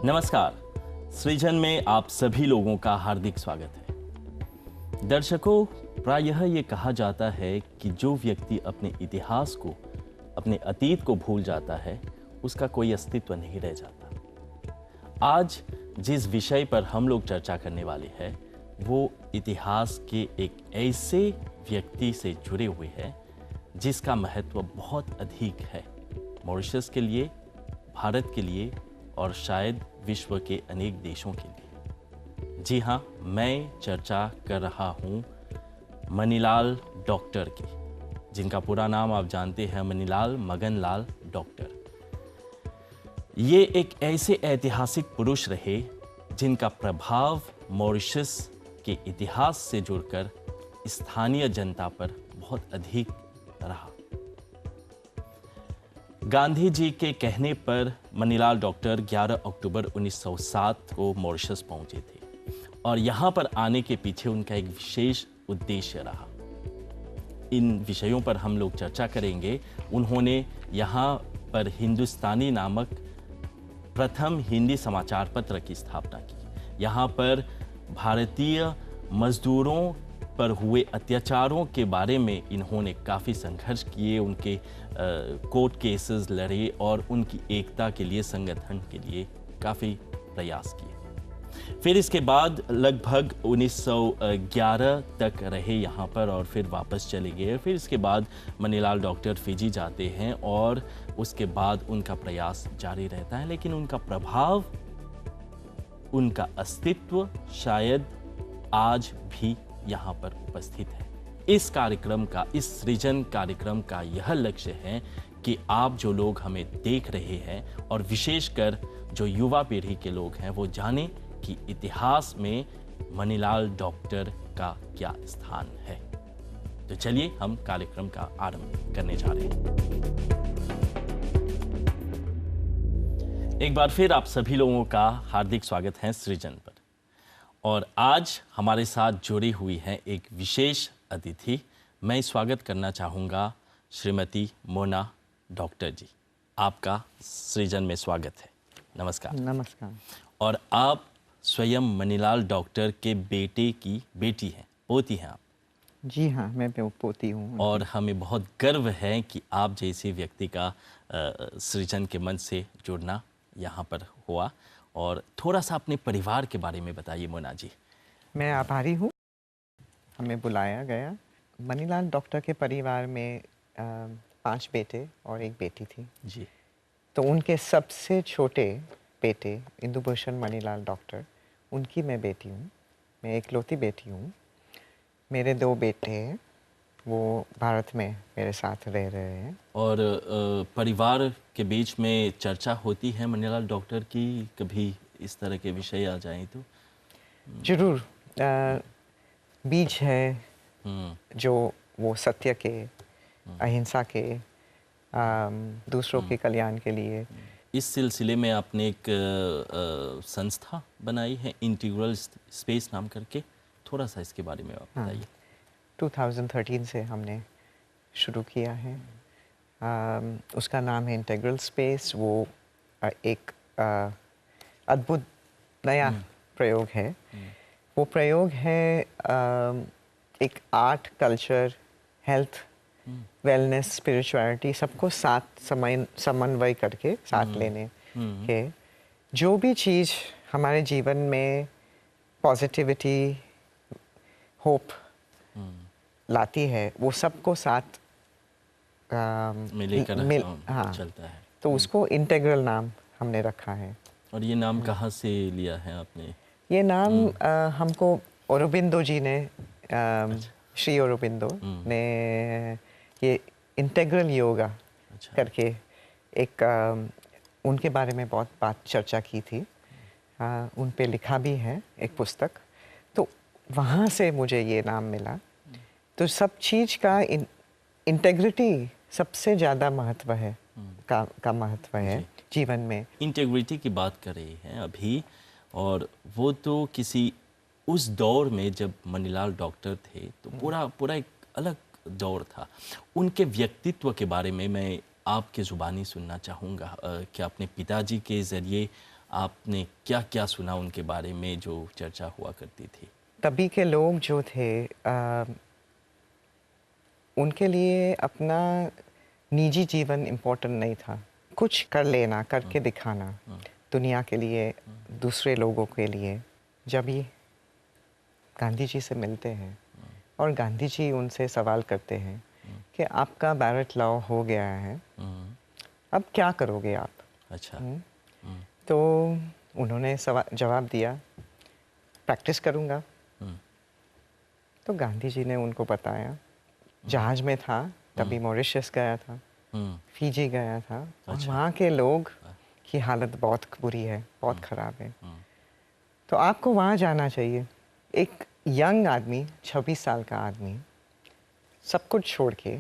नमस्कार, सृजन में आप सभी लोगों का हार्दिक स्वागत है। दर्शकों, प्रायः ये कहा जाता है कि जो व्यक्ति अपने इतिहास को, अपने अतीत को भूल जाता है, उसका कोई अस्तित्व नहीं रह जाता। आज जिस विषय पर हम लोग चर्चा करने वाले हैं, वो इतिहास के एक ऐसे व्यक्ति से जुड़े हुए हैं जिसका महत्व बहुत अधिक है, मॉरिशस के लिए, भारत के लिए और शायद विश्व के अनेक देशों के लिए। जी हाँ, मैं चर्चा कर रहा हूँ मनीलाल डॉक्टर की, जिनका पूरा नाम आप जानते हैं, मनीलाल मगनलाल डॉक्टर। ये एक ऐसे ऐतिहासिक पुरुष रहे जिनका प्रभाव मॉरिशस के इतिहास से जुड़कर स्थानीय जनता पर बहुत अधिक रहा। गांधी जी के कहने पर मनीलाल डॉक्टर 11 अक्टूबर 1907 को मॉरिशस पहुंचे थे और यहाँ पर आने के पीछे उनका एक विशेष उद्देश्य रहा। इन विषयों पर हम लोग चर्चा करेंगे। उन्होंने यहाँ पर हिंदुस्तानी नामक प्रथम हिंदी समाचार पत्र की स्थापना की। यहाँ पर भारतीय मजदूरों पर हुए अत्याचारों के बारे में इन्होंने काफ़ी संघर्ष किए, उनके कोर्ट केसेस लड़े और उनकी एकता के लिए, संगठन के लिए काफ़ी प्रयास किए। फिर इसके बाद लगभग 1911 तक रहे यहाँ पर और फिर वापस चले गए। फिर इसके बाद मनीलाल डॉक्टर फिजी जाते हैं और उसके बाद उनका प्रयास जारी रहता है, लेकिन उनका प्रभाव, उनका अस्तित्व शायद आज भी यहाँ पर उपस्थित है। इस कार्यक्रम का, इस सृजन कार्यक्रम का यह लक्ष्य है कि आप जो लोग हमें देख रहे हैं और विशेषकर जो युवा पीढ़ी के लोग हैं, वो जानें कि इतिहास में मनीलाल डॉक्टर का क्या स्थान है। तो चलिए हम कार्यक्रम का आरंभ करने जा रहे हैं। एक बार फिर आप सभी लोगों का हार्दिक स्वागत है सृजन पर। और आज हमारे साथ जुड़ी हुई हैं एक विशेष अतिथि। मैं स्वागत करना चाहूँगा श्रीमती मोना डॉक्टर जी। आपका सृजन में स्वागत है। नमस्कार। नमस्कार। और आप स्वयं मनीलाल डॉक्टर के बेटे की बेटी हैं, पोती हैं आप। जी हाँ, मैं पोती हूँ। और हमें बहुत गर्व है कि आप जैसे व्यक्ति का सृजन के मंच से जुड़ना यहाँ पर हुआ। और थोड़ा सा अपने परिवार के बारे में बताइए मोना जी। मैं आभारी हूँ, हमें बुलाया गया। मनीलाल डॉक्टर के परिवार में 5 बेटे और 1 बेटी थी जी। तो उनके सबसे छोटे बेटे इंदुभूषण मनीलाल डॉक्टर, उनकी मैं बेटी हूँ। मैं इकलौती बेटी हूँ। मेरे 2 बेटे हैं, वो भारत में मेरे साथ रह रहे हैं। और परिवार के बीच में चर्चा होती है मनीलाल डॉक्टर की, कभी इस तरह के विषय आ जाएं तो? जरूर। बीज है जो वो सत्य के, अहिंसा के, दूसरों के कल्याण के लिए। इस सिलसिले में आपने एक संस्था बनाई है, इंटीग्रल स्पेस नाम करके। थोड़ा सा इसके बारे में आप बताइए। 2013 से हमने शुरू किया है। उसका नाम है इंटीग्रल स्पेस। वो एक अद्भुत नया प्रयोग है। वो प्रयोग है एक art, culture, health, wellness, spirituality सबको साथ समन्वय करके साथ लेने के। जो भी चीज़ हमारे जीवन में पॉजिटिविटी, होप लाती है, वो सबको साथ मिलकर चलता है। तो उसको इंटीग्रल नाम हमने रखा है। और ये नाम कहाँ से लिया है आपने? ये नाम हमको औरोबिंदो जी ने, श्री औरोबिंदो ने ये इंटीग्रल योगा करके एक उनके बारे में बहुत बात चर्चा की थी। उन पे लिखा भी है एक पुस्तक। तो वहाँ से मुझे ये नाम मिला। तो सब चीज़ का इंटेग्रिटी सबसे ज़्यादा महत्व है, का महत्व है जीवन में। इंटेग्रिटी की बात कर रहे हैं अभी, और वो तो किसी उस दौर में जब मनीलाल डॉक्टर थे तो पूरा एक अलग दौर था। उनके व्यक्तित्व के बारे में मैं आपके ज़ुबानी सुनना चाहूँगा कि अपने पिताजी के ज़रिए आपने क्या क्या सुना उनके बारे में जो चर्चा हुआ करती थी? तभी के लोग जो थे उनके लिए अपना निजी जीवन इम्पोर्टेंट नहीं था। कुछ कर लेना, करके दिखाना दुनिया के लिए, दूसरे लोगों के लिए। जब ये गांधी जी से मिलते हैं और गांधी जी उनसे सवाल करते हैं कि आपका बैलेट लॉ हो गया है, अब क्या करोगे आप? अच्छा। तो उन्होंने जवाब दिया, प्रैक्टिस करूँगा। तो गांधी जी ने उनको बताया, जहाज में था तभी मॉरिशस गया था, फिजी गया था, और अच्छा। वहाँ के लोग की हालत बहुत बुरी है, बहुत ख़राब है। तो आपको वहाँ जाना चाहिए। एक यंग आदमी, 26 साल का आदमी, सब कुछ छोड़ के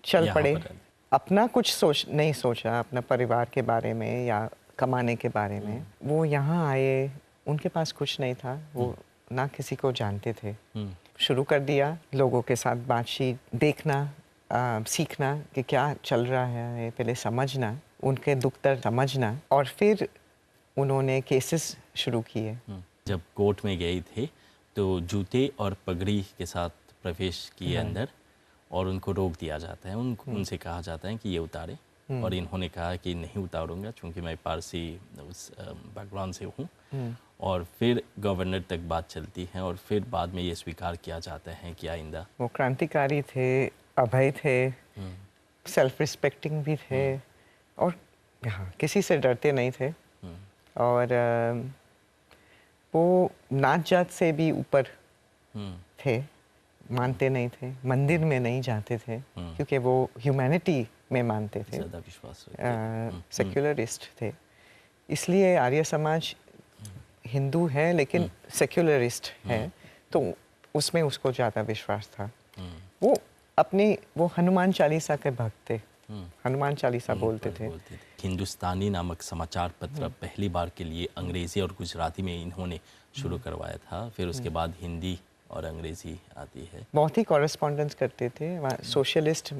चल यहाँ पड़े। पर है। अपना कुछ नहीं सोचा, अपना परिवार के बारे में या कमाने के बारे में। वो यहाँ आए, उनके पास कुछ नहीं था, वो ना किसी को जानते थे। शुरू कर दिया लोगों के साथ बातचीत, देखना, सीखना कि क्या चल रहा है, पहले समझना, उनके दुख दर्द समझना, और फिर उन्होंने केसेस शुरू किए। जब कोर्ट में गए थे तो जूते और पगड़ी के साथ प्रवेश किए अंदर, और उनको रोक दिया जाता है। उनसे कहा जाता है कि ये उतारे, और इन्होंने कहा कि नहीं उतारूंगा क्योंकि मैं पारसी उस बैकग्राउंड से हूँ। और फिर गवर्नर तक बात चलती है, और फिर बाद में ये स्वीकार किया जाता है कि आइंदा। वो क्रांतिकारी थे, अभय थे, सेल्फ रिस्पेक्टिंग भी थे, और हाँ, किसी से डरते नहीं थे। और वो नाच जात से भी ऊपर थे, मानते नहीं थे, मंदिर में नहीं जाते थे, क्योंकि वो ह्यूमैनिटी में मानते थे, ज़्यादा विश्वास सेक्युलरिस्ट थे। इसलिए आर्य समाज हिंदू है लेकिन सेक्युलरिस्ट है, तो उसमें उसको ज़्यादा विश्वास था। वो हनुमान चालीसा के भक्त थे, हनुमान चालीसा बोलते थे। हिंदुस्तानी नामक समाचार पत्र पहली बार के लिए अंग्रेज़ी और गुजराती में इन्होंने शुरू करवाया था, फिर उसके बाद हिंदी और अंग्रेज़ी आती है। बहुत ही कॉरेस्पॉन्डेंस करते थे वहाँ। सोशलिस्ट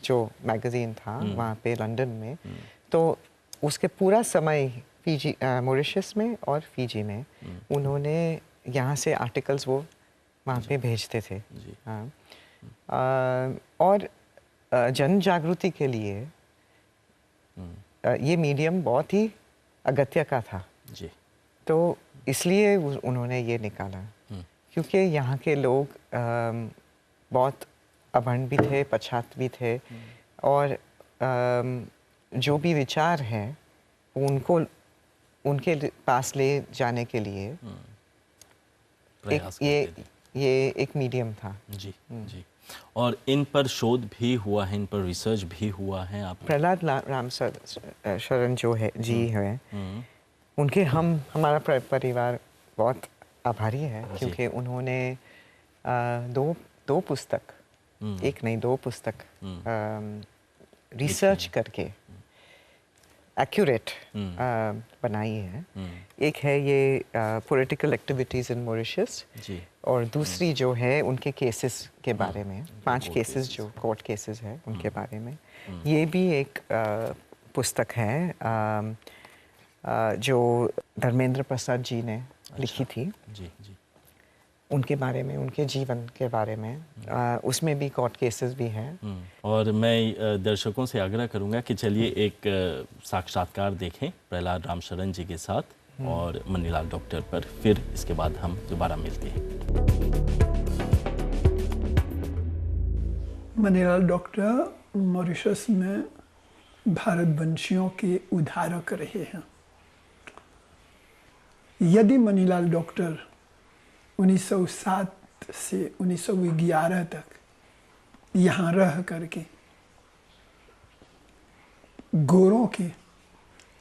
जो मैगज़ीन था वहाँ पे लंदन में, तो उसके पूरा समय फिजी, मॉरिशस में और फिजी में उन्होंने यहाँ से आर्टिकल्स वो वहाँ पे भेजते थे। हाँ, और जन जागृति के लिए ये मीडियम बहुत ही अगत्य का था जी। तो इसलिए उन्होंने ये निकाला, क्योंकि यहाँ के लोग बहुत अभण भी थे, पछात भी थे, और जो भी विचार है उनको उनके पास ले जाने के लिए ये एक मीडियम था। जी जी। और इन पर शोध भी हुआ है, इन पर रिसर्च भी हुआ है। आप प्रहलाद राम शरण जो है जी हैं, उनके हमारा परिवार बहुत आभारी है, क्योंकि उन्होंने दो पुस्तक, एक नहीं दो पुस्तक रिसर्च करके एक्यूरेट बनाई है। एक है ये पॉलिटिकल एक्टिविटीज़ इन मॉरिशस, और दूसरी जो है उनके केसेस के बारे में, 5 केसेस जो कोर्ट केसेस है उनके बारे में। ये भी एक पुस्तक है जो धर्मेंद्र प्रसाद जी ने लिखी थी। जी जी। उनके बारे में, उनके जीवन के बारे में, उसमें भी कोर्ट केसेस भी हैं। और मैं दर्शकों से आग्रह करूंगा कि चलिए एक साक्षात्कार देखें प्रहलाद रामशरण जी के साथ और मनीलाल डॉक्टर पर, फिर इसके बाद हम दोबारा मिलते हैं। मनीलाल डॉक्टर मॉरिशस में भारतवंशियों के उद्धारक रहे हैं। यदि मनीलाल डॉक्टर 1907 से 1911 तक यहाँ रह करके गोरों के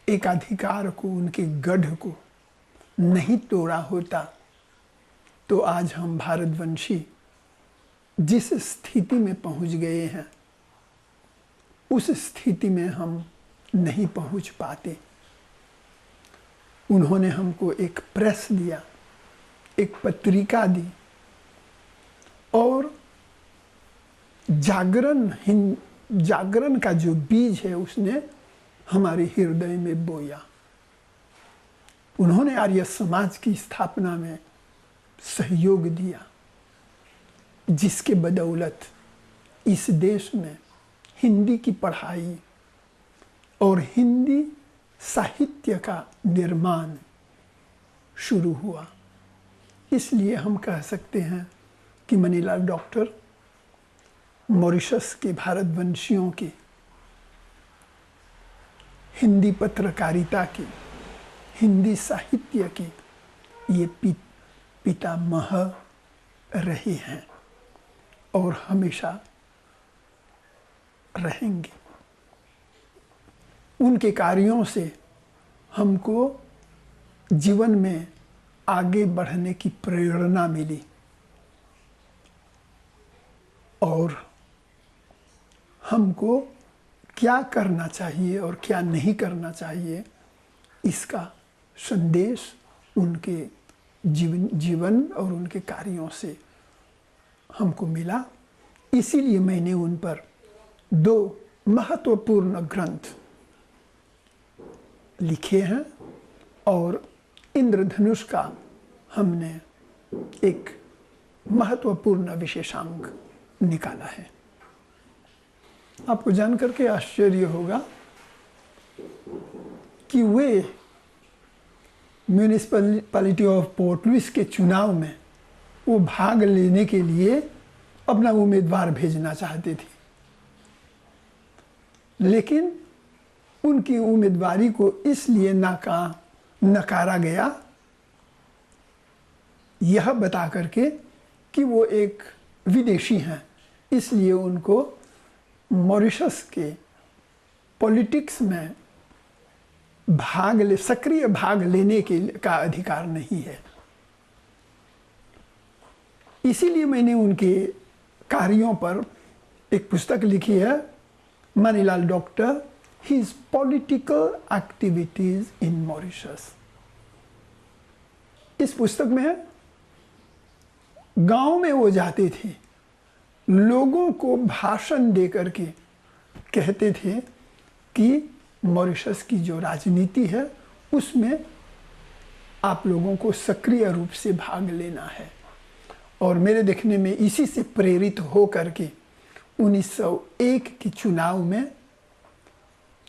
एकाधिकार को, उनके गढ़ को नहीं तोड़ा होता, तो आज हम भारतवंशी जिस स्थिति में पहुँच गए हैं उस स्थिति में हम नहीं पहुँच पाते। उन्होंने हमको एक प्रेस दिया, एक पत्रिका दी, और जागरण का जो बीज है उसने हमारे हृदय में बोया। उन्होंने आर्य समाज की स्थापना में सहयोग दिया, जिसके बदौलत इस देश में हिंदी की पढ़ाई और हिंदी साहित्य का निर्माण शुरू हुआ। इसलिए हम कह सकते हैं कि मनीलाल डॉक्टर मॉरिशस के भारतवंशियों की हिंदी पत्रकारिता की, हिंदी साहित्य की ये पितामह रहे हैं और हमेशा रहेंगे। उनके कार्यों से हमको जीवन में आगे बढ़ने की प्रेरणा मिली और हमको क्या करना चाहिए और क्या नहीं करना चाहिए, इसका संदेश उनके जीवन और उनके कार्यों से हमको मिला। इसीलिए मैंने उन पर 2 महत्वपूर्ण ग्रंथ लिखे हैं और इंद्रधनुष का हमने एक महत्वपूर्ण विशेषांक निकाला है। आपको जानकर के आश्चर्य होगा कि वे म्यूनिसिपैलिटी ऑफ पोर्ट लुइस के चुनाव में वो भाग लेने के लिए अपना उम्मीदवार भेजना चाहते थे, लेकिन उनकी उम्मीदवारी को इसलिए नकारा गया, यह बता करके कि वो एक विदेशी हैं, इसलिए उनको मॉरिशस के पॉलिटिक्स में सक्रिय भाग लेने का अधिकार नहीं है। इसीलिए मैंने उनके कार्यों पर एक पुस्तक लिखी है, Manilal doctor, His political activities in Mauritius। इस पुस्तक में गांव में वो जाते थे, लोगों को भाषण दे करके कहते थे कि मॉरिशस की जो राजनीति है उसमें आप लोगों को सक्रिय रूप से भाग लेना है। और मेरे देखने में इसी से प्रेरित हो करके 1901 के चुनाव में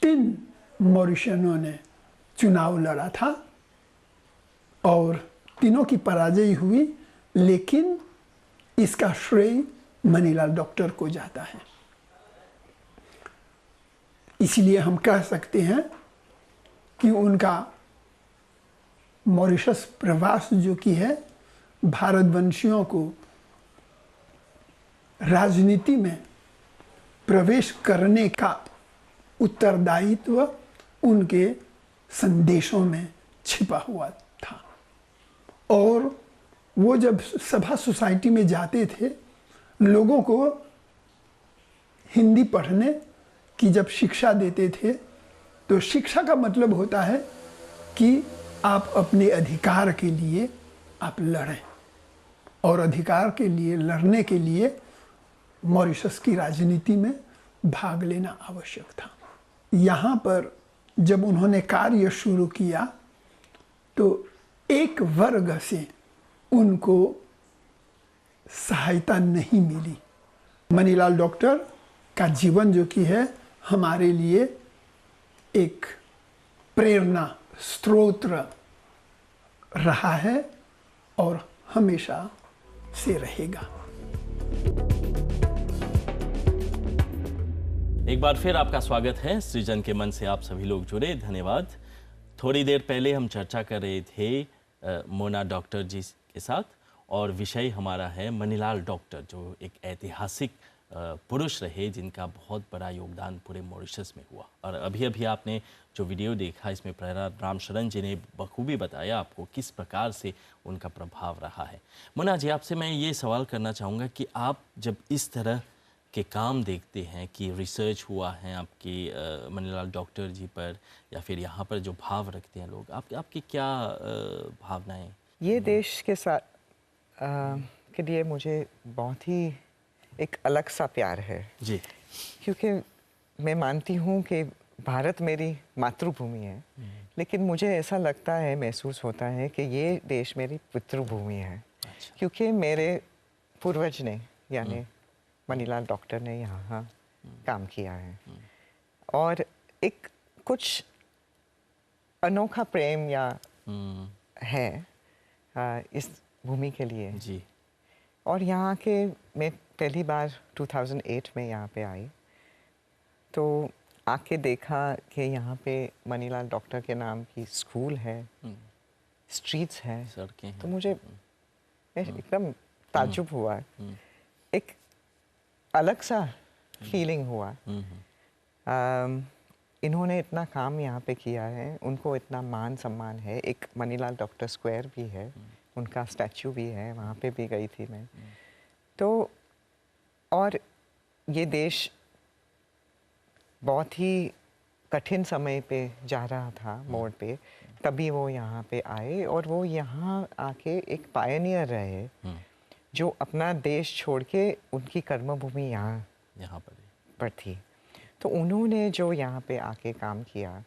3 मॉरिशनों ने चुनाव लड़ा था और तीनों की पराजय हुई, लेकिन इसका श्रेय मनीलाल डॉक्टर को जाता है। इसलिए हम कह सकते हैं कि उनका मॉरिशस प्रवास जो कि है, भारतवंशियों को राजनीति में प्रवेश करने का उत्तरदायित्व उनके संदेशों में छिपा हुआ था। और वो जब सभा सोसाइटी में जाते थे, लोगों को हिंदी पढ़ने की जब शिक्षा देते थे, तो शिक्षा का मतलब होता है कि आप अपने अधिकार के लिए आप लड़ें, और अधिकार के लिए लड़ने के लिए मॉरिशस की राजनीति में भाग लेना आवश्यक था। यहाँ पर जब उन्होंने कार्य शुरू किया तो एक वर्ग से उनको सहायता नहीं मिली। मनीलाल डॉक्टर का जीवन जो कि है हमारे लिए एक प्रेरणा स्रोत रहा है और हमेशा से रहेगा। एक बार फिर आपका स्वागत है। सृजन के मन से आप सभी लोग जुड़े, धन्यवाद। थोड़ी देर पहले हम चर्चा कर रहे थे मोना डॉक्टर जी के साथ और विषय हमारा है मनीलाल डॉक्टर, जो एक ऐतिहासिक पुरुष रहे जिनका बहुत बड़ा योगदान पूरे मॉरिशस में हुआ। और अभी अभी आपने जो वीडियो देखा, इसमें प्रहलाद रामशरण जी ने बखूबी बताया आपको किस प्रकार से उनका प्रभाव रहा है। मोना जी, आपसे मैं ये सवाल करना चाहूँगा कि आप जब इस तरह के काम देखते हैं कि रिसर्च हुआ है आपकी मनीलाल डॉक्टर जी पर, या फिर यहाँ पर जो भाव रखते हैं लोग, आपकी क्या भावनाएं? ये देश के साथ के लिए मुझे बहुत ही एक अलग सा प्यार है जी, क्योंकि मैं मानती हूँ कि भारत मेरी मातृभूमि है, लेकिन मुझे ऐसा लगता है, महसूस होता है कि ये देश मेरी पितृभूमि है। अच्छा। क्योंकि मेरे पूर्वज ने, यानी मनीलाल डॉक्टर ने यहाँ काम किया है, और एक कुछ अनोखा प्रेम या है इस भूमि के लिए। जी। और यहाँ के मैं पहली बार 2008 में यहाँ पे आई, तो आके देखा कि यहाँ पे मनीलाल डॉक्टर के नाम की स्कूल है, स्ट्रीट्स हैं, सड़कें हैं। तो मुझे एकदम ताज्जुब हुआ। एक अलग सा फीलिंग हुआ। इन्होंने इतना काम यहाँ पे किया है, उनको इतना मान सम्मान है। एक मनीलाल डॉक्टर स्क्वायर भी है, उनका स्टैचू भी है, वहाँ पे भी गई थी मैं। तो और ये देश बहुत ही कठिन समय पे जा रहा था, मोड़ पे, तभी वो यहाँ पे आए, और वो यहाँ आके एक पायनियर रहे, जो अपना देश छोड़ के उनकी कर्मभूमि यहाँ पर थी। तो उन्होंने जो यहाँ पे आके काम किया,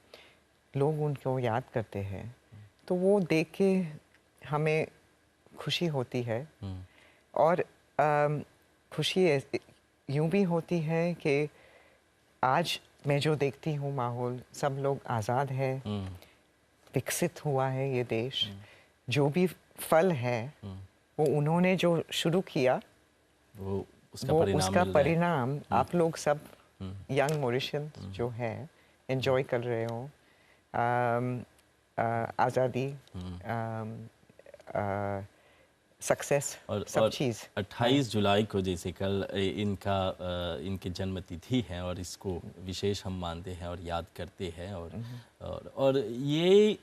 लोग उनको याद करते हैं, तो वो देख के हमें खुशी होती है। और खुशी यूँ भी होती है कि आज मैं जो देखती हूँ माहौल, सब लोग आज़ाद है, विकसित हुआ है ये देश। जो भी फल है वो उन्होंने जो शुरू किया, वो उसका परिणाम आप लोग सब यंग मॉरिशियंस जो है एंजॉय कर रहे हो। आज़ादी, सक्सेस, सब चीज़। 28 जुलाई को जैसे कल इनके जन्म तिथि है, और इसको विशेष हम मानते हैं और याद करते हैं। और ये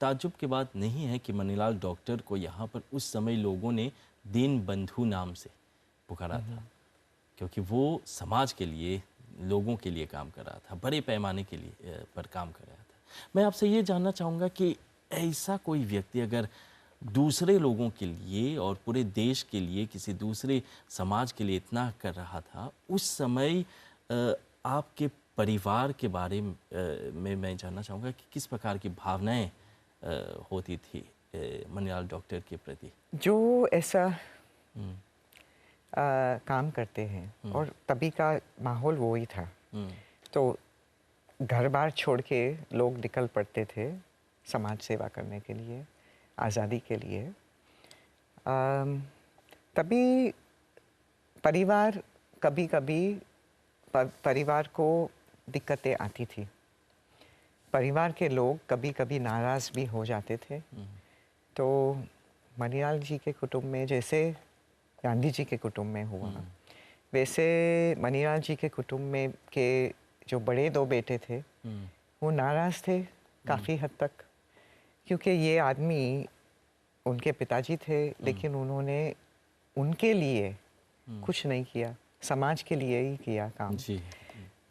ताज्जुब की बात नहीं है कि मनीलाल डॉक्टर को यहाँ पर उस समय लोगों ने दीन बंधु नाम से पुकारा था, क्योंकि वो समाज के लिए, लोगों के लिए काम कर रहा था, बड़े पैमाने के लिए पर काम कर रहा था। मैं आपसे ये जानना चाहूँगा कि ऐसा कोई व्यक्ति अगर दूसरे लोगों के लिए और पूरे देश के लिए, किसी दूसरे समाज के लिए इतना कर रहा था, उस समय आपके परिवार के बारे में मैं जानना चाहूँगा कि किस प्रकार की भावनाएं होती थी मनीलाल डॉक्टर के प्रति? जो ऐसा काम करते हैं, और तभी का माहौल वो ही था, तो घर बार छोड़ के लोग निकल पड़ते थे समाज सेवा करने के लिए, आज़ादी के लिए। तभी परिवार, कभी कभी परिवार को दिक्कतें आती थी, परिवार के लोग कभी कभी नाराज़ भी हो जाते थे। तो मनीलाल जी के कुटुंब में जैसे गांधी जी के कुटुंब में हुआ, वैसे मनीलाल जी के कुटुंब में के जो बड़े दो बेटे थे, वो नाराज़ थे काफ़ी हद तक, क्योंकि ये आदमी उनके पिताजी थे, लेकिन उन्होंने उनके लिए कुछ नहीं किया, समाज के लिए ही किया काम। जी।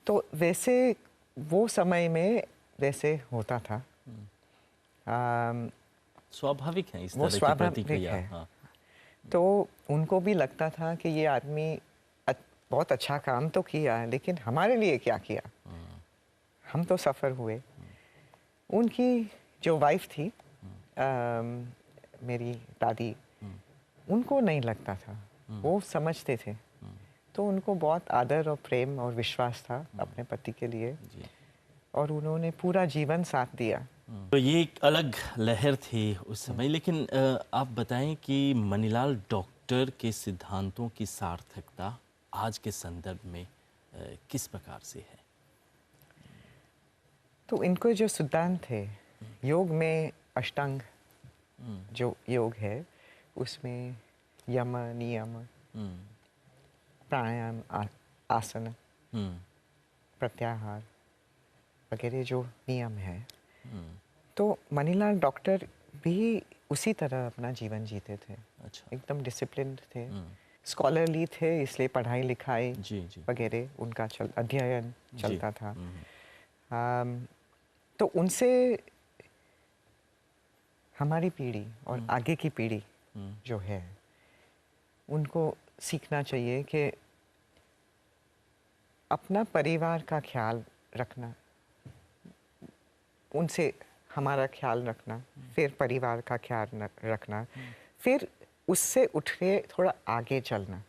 तो वैसे वो समय में वैसे होता था। स्वाभाविक है इस वो तरह की स्वाभाविक प्रतिक्रिया। है। हाँ। तो उनको भी लगता था कि ये आदमी बहुत अच्छा काम तो किया, लेकिन हमारे लिए क्या किया, हम तो सफ़र हुए। उनकी जो वाइफ थी, मेरी दादी, उनको नहीं लगता था, वो समझते थे, तो उनको बहुत आदर और प्रेम और विश्वास था अपने पति के लिए, और उन्होंने पूरा जीवन साथ दिया। तो ये एक अलग लहर थी उस समय। लेकिन आप बताएं कि मनीलाल डॉक्टर के सिद्धांतों की सार्थकता आज के संदर्भ में किस प्रकार से है? तो इनको जो सिद्धांत थे, योग में अष्टांग जो योग है, उसमें यम, नियम, प्राणायाम, आसन, प्रत्याहार वगैरह जो नियम है, तो मनीलाल डॉक्टर भी उसी तरह अपना जीवन जीते थे। अच्छा। एकदम डिसिप्लिन्ड थे, स्कॉलरली थे, इसलिए पढ़ाई लिखाई वगैरह उनका अध्ययन चलता था। तो उनसे हमारी पीढ़ी और आगे की पीढ़ी जो है, उनको सीखना चाहिए कि अपना परिवार का ख्याल रखना उनसे हमारा ख्याल रखना, फिर परिवार का ख्याल रखना, फिर उससे उठ के थोड़ा आगे चलना,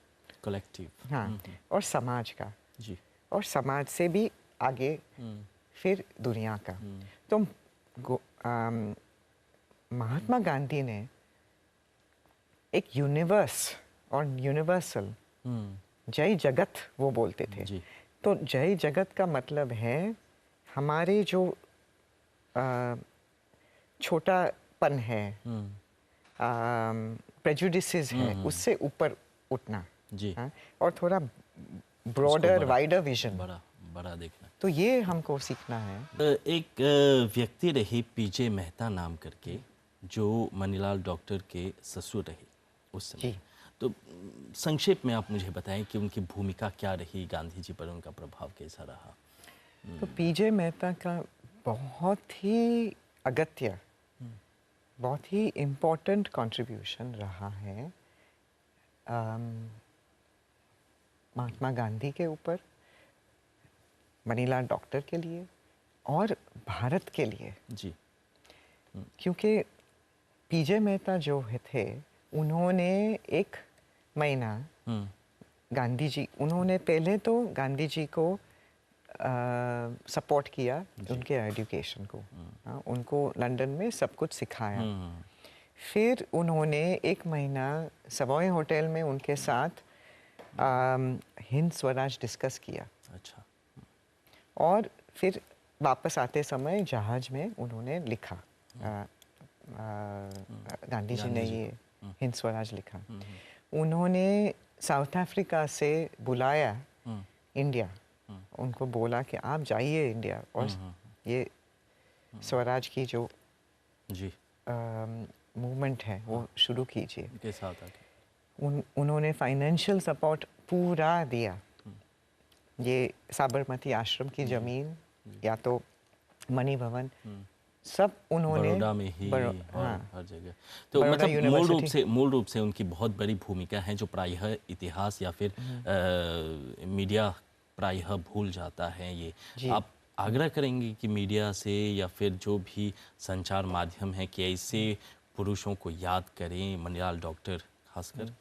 कलेक्टिव। हाँ, और समाज का, जी। और समाज से भी आगे फिर दुनिया का। तो महात्मा गांधी ने एक यूनिवर्स और यूनिवर्सल जय जगत वो बोलते थे। जी। तो जय जगत का मतलब है हमारे जो छोटापन है, प्रेजुडिसेस है, उससे ऊपर उठना। जी। हाँ? और थोड़ा ब्रॉडर वाइडर विजन, बड़ा बड़ा देखना। तो ये हमको सीखना है। एक व्यक्ति रही पीजे मेहता नाम करके, जो मनीलाल डॉक्टर के ससुर रहे उस समय। जी। तो संक्षेप में आप मुझे बताएं कि उनकी भूमिका क्या रही, गांधी जी पर उनका प्रभाव कैसा रहा। तो पीजे मेहता का बहुत ही अगत्य, बहुत ही इम्पोर्टेंट कंट्रीब्यूशन रहा है महात्मा गांधी के ऊपर, मनीलाल डॉक्टर के लिए और भारत के लिए। जी। क्योंकि पीजे मेहता जो थे, उन्होंने एक महीना गांधी जी, उन्होंने पहले तो गांधी जी को सपोर्ट किया, उनके एजुकेशन को। हाँ, उनको लंदन में सब कुछ सिखाया। फिर उन्होंने एक महीना सवॉय होटल में उनके साथ हिंद स्वराज डिस्कस किया। अच्छा। और फिर वापस आते समय जहाज में उन्होंने लिखा, गांधी जी ने ये हिंद स्वराज लिखा। उन्होंने साउथ अफ्रीका से बुलाया इंडिया, उनको बोला कि आप जाइए इंडिया और ये स्वराज की जो जी मूवमेंट है वो शुरू कीजिए। उनके साथ आके उन्होंने फाइनेंशियल सपोर्ट पूरा दिया। ये साबरमती आश्रम की ज़मीन या तो मणि भवन, सब उन्होंने बड़ौदा में ही और हाँ, हर जगह। तो बड़ौदा मतलब मूल रूप से उनकी बहुत बड़ी भूमिका है, जो प्रायः इतिहास या फिर मीडिया प्रायः भूल जाता है। ये आप आग्रह करेंगे कि मीडिया से या फिर जो भी संचार माध्यम है कि ऐसे पुरुषों को याद करें, मनीलाल डॉक्टर खासकर।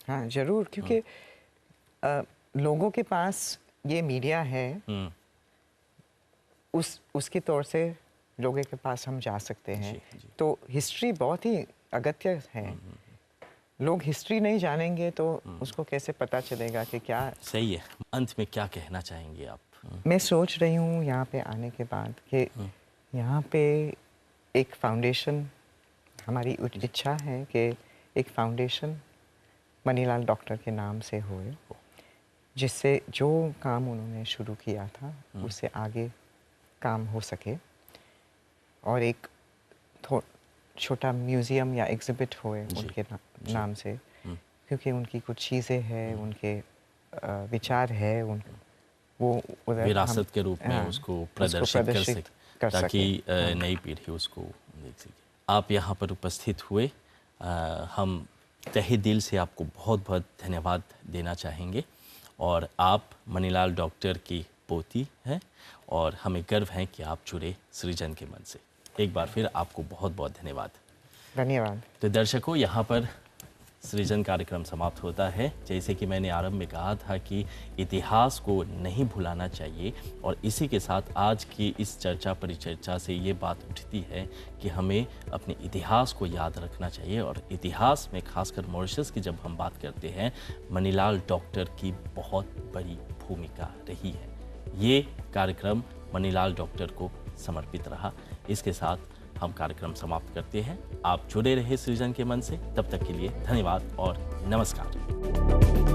हाँ जरूर, क्योंकि लोगों के पास ये मीडिया है, उसके तौर से लोगों के पास हम जा सकते हैं। जी। तो हिस्ट्री बहुत ही अगत्य है। लोग हिस्ट्री नहीं जानेंगे तो उसको कैसे पता चलेगा कि क्या सही है। अंत में क्या कहना चाहेंगे आप? मैं सोच रही हूँ यहाँ पे आने के बाद कि यहाँ पे एक फाउंडेशन, हमारी इच्छा है कि एक फाउंडेशन मनीलाल डॉक्टर के नाम से होए, जिससे जो काम उन्होंने शुरू किया था उससे आगे काम हो सके, और एक छोटा म्यूज़ियम या एग्जिबिट होए उनके नाम से, क्योंकि उनकी कुछ चीज़ें हैं, उनके विचार है, वो विरासत के रूप में उसको प्रदर्शित कर सके, ताकि नई पीढ़ी उसको देख सके। आप यहाँ पर उपस्थित हुए, हम तहे दिल से आपको बहुत बहुत धन्यवाद देना चाहेंगे। और आप मनीलाल डॉक्टर की पोती हैं और हमें गर्व है कि आप जुड़े सृजन के मन से। एक बार फिर आपको बहुत बहुत धन्यवाद। धन्यवाद। तो दर्शकों, यहाँ पर सृजन कार्यक्रम समाप्त होता है। जैसे कि मैंने आरंभ में कहा था कि इतिहास को नहीं भुलाना चाहिए, और इसी के साथ आज की इस चर्चा परिचर्चा से ये बात उठती है कि हमें अपने इतिहास को याद रखना चाहिए। और इतिहास में खासकर मॉरिशस की जब हम बात करते हैं, मनीलाल डॉक्टर की बहुत बड़ी भूमिका रही है। ये कार्यक्रम मनीलाल डॉक्टर को समर्पित रहा। इसके साथ हम कार्यक्रम समाप्त करते हैं। आप जुड़े रहे सृजन के मन से। तब तक के लिए धन्यवाद और नमस्कार।